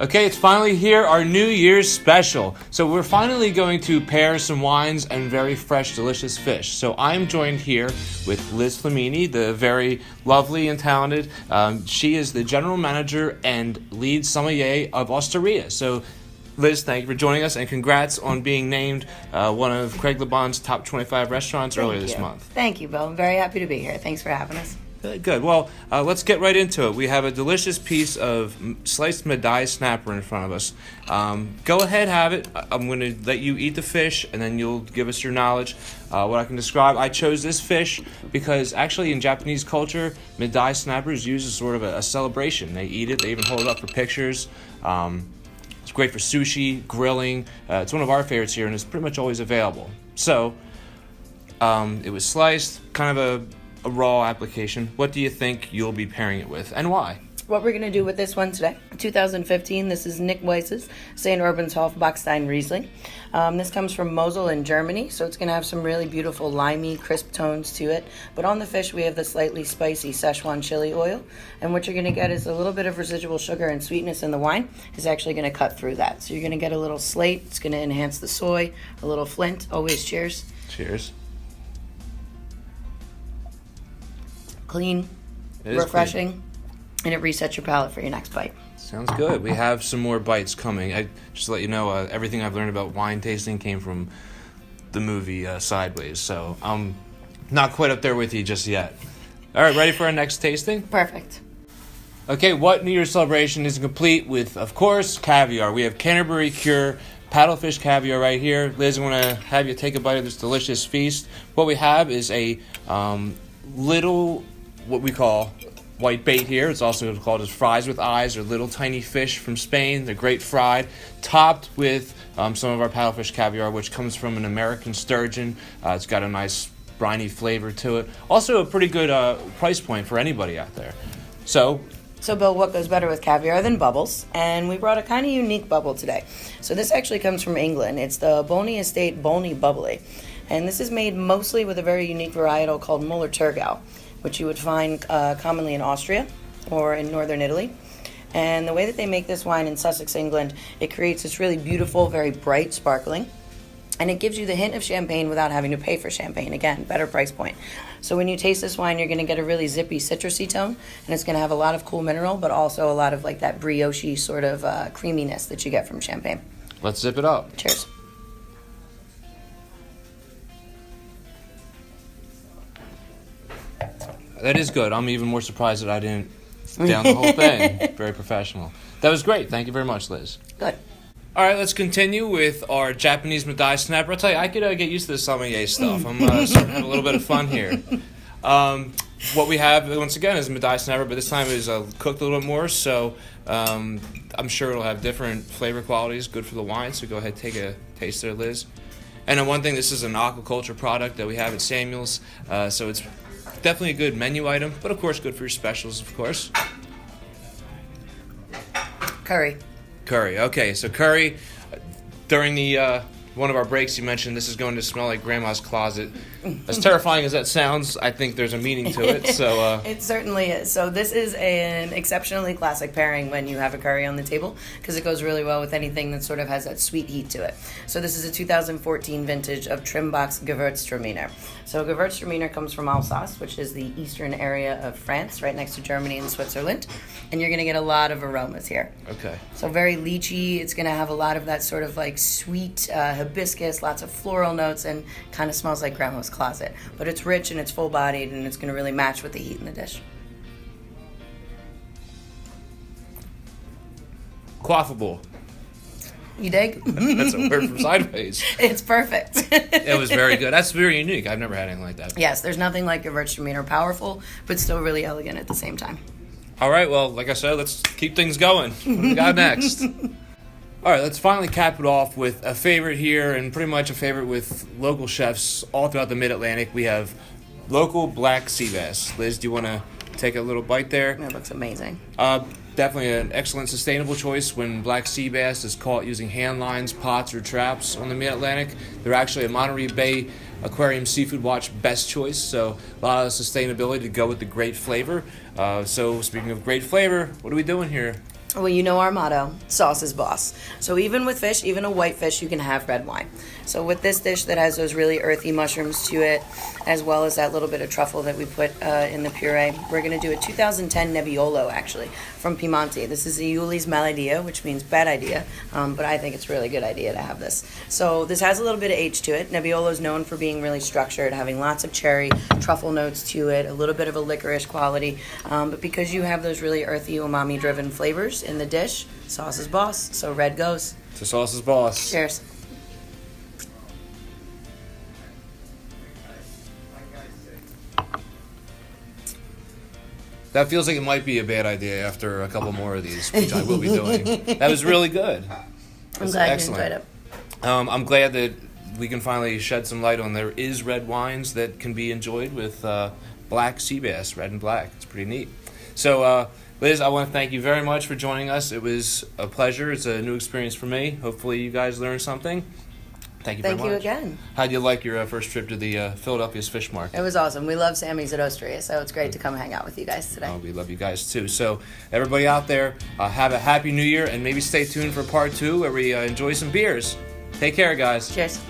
Okay, it's finally here, our New Year's special. So we're finally going to pair some wines and very fresh, delicious fish. So I'm joined here with Liz Flamini, the very lovely and talented. She is the general manager and lead sommelier of Osteria. So Liz, thank you for joining us, and congrats on being named one of Craig LeBon's top 25 restaurants earlier this month. Thank you, Bill. I'm very happy to be here. Thanks for having us. Good. Well, let's get right into it. We have a delicious piece of sliced MADAI snapper in front of us. Go ahead, have it. I'm going to let you eat the fish, and then you'll give us your knowledge. What I can describe, I chose this fish because actually in Japanese culture, MADAI snapper is used as sort of a celebration. They eat it. They even hold it up for pictures. It's great for sushi, grilling. It's one of our favorites here, and it's pretty much always available. So it was sliced, kind of a raw application. What do you think you'll be pairing it with, and why? What we're going to do with this one today, 2015, this is Nick Weiss's St. Urbanshof Bockstein Riesling. This comes from Mosel in Germany, so it's going to have some really beautiful limey, crisp tones to it. But on the fish, we have the slightly spicy Szechuan chili oil. And what you're going to get is a little bit of residual sugar and sweetness in the wine is actually going to cut through that. So you're going to get a little slate. It's going to enhance the soy, a little flint. Always cheers. Cheers. Clean, refreshing, clean. And it resets your palate for your next bite. Sounds good. We have some more bites coming. Just to let you know, everything I've learned about wine tasting came from the movie Sideways, so I'm not quite up there with you just yet. All right, ready for our next tasting? Perfect. Okay, what New Year's celebration is complete with, of course, caviar. We have Canterbury Cure paddlefish caviar right here. Liz, I'm going to have you take a bite of this delicious feast. What we have is a little, what we call white bait here. It's also called as fries with eyes, or little tiny fish from Spain. They're great fried, topped with some of our paddlefish caviar, which comes from an American sturgeon. It's got a nice briny flavor to it. Also a pretty good price point for anybody out there. So Bill, what goes better with caviar than bubbles? And we brought a kind of unique bubble today. So this actually comes from England. It's the Bolney Estate Bolney Bubbly. And this is made mostly with a very unique varietal called Müller-Thurgau, which you would find commonly in Austria or in northern Italy. And the way that they make this wine in Sussex, England, it creates this really beautiful, very bright, sparkling, and it gives you the hint of champagne without having to pay for champagne. Again, better price point. So when you taste this wine, you're going to get a really zippy, citrusy tone, and it's going to have a lot of cool mineral, but also a lot of like that brioche sort of creaminess that you get from champagne. Let's zip it up. Cheers. That is good. I'm even more surprised that I didn't down the whole thing. Very professional. That was great. Thank you very much, Liz. Good. All right, let's continue with our Japanese MADAI snapper. I'll tell you, I could get used to the sommelier stuff. I'm starting to have a little bit of fun here. What we have, once again, is MADAI snapper, but this time it is cooked a little bit more, so I'm sure it'll have different flavor qualities, good for the wine, so go ahead, take a taste there, Liz. And then one thing, this is an aquaculture product that we have at Samuel's, so it's definitely a good menu item, but of course good for your specials, of course. Curry. Curry. Okay, so curry. During the one of our breaks, you mentioned this is going to smell like Grandma's closet. As terrifying as that sounds, I think there's a meaning to it. So it certainly is. So this is an exceptionally classic pairing when you have a curry on the table, because it goes really well with anything that sort of has that sweet heat to it. So this is a 2014 vintage of Trimbach's Gewürztraminer. So Gewürztraminer comes from Alsace, which is the eastern area of France, right next to Germany and Switzerland. And you're going to get a lot of aromas here. Okay. So very lychee. It's going to have a lot of that sort of like sweet hibiscus, lots of floral notes, and kind of smells like Grandma's closet. But it's rich and it's full-bodied, and it's going to really match with the heat in the dish. Quaffable. You dig? That's a word from Sideways. It's perfect. It was very good. That's very unique. I've never had anything like that. Yes, there's nothing like Gewürztraminer. Powerful, but still really elegant at the same time. All right, well, like I said, let's keep things going. What do we got next? All right, let's finally cap it off with a favorite here, and pretty much a favorite with local chefs all throughout the Mid-Atlantic. We have local black sea bass. Liz, do you want to take a little bite there? That looks amazing. Definitely an excellent sustainable choice when black sea bass is caught using hand lines, pots, or traps on the Mid-Atlantic. They're actually a Monterey Bay Aquarium Seafood Watch best choice, so a lot of sustainability to go with the great flavor. So speaking of great flavor, what are we doing here? Well, you know our motto, sauce is boss. So even with fish, even a white fish, you can have red wine. So with this dish that has those really earthy mushrooms to it, as well as that little bit of truffle that we put in the puree, we're going to do a 2010 Nebbiolo, actually, from Piemonte. This is a Iuli's Maladia, which means bad idea, but I think it's a really good idea to have this. So this has a little bit of age to it. Nebbiolo is known for being really structured, having lots of cherry, truffle notes to it, a little bit of a licorice quality, but because you have those really earthy, umami-driven flavors in the dish, sauce is boss, so red goes. So sauce is boss. Cheers. That feels like it might be a bad idea after a couple more of these, which I will be doing. That was really good. I'm glad you enjoyed it. I'm glad that we can finally shed some light on there is red wines that can be enjoyed with black sea bass, red and black. It's pretty neat. So, Liz, I want to thank you very much for joining us. It was a pleasure. It's a new experience for me. Hopefully you guys learned something. Thank you very much. Thank you again. How'd you like your first trip to the Philadelphia's Fish Market? It was awesome. We love Sammy's at Osteria, so it's great to come hang out with you guys today. Oh, we love you guys too. So everybody out there, have a happy new year, and maybe stay tuned for part 2 where we enjoy some beers. Take care, guys. Cheers.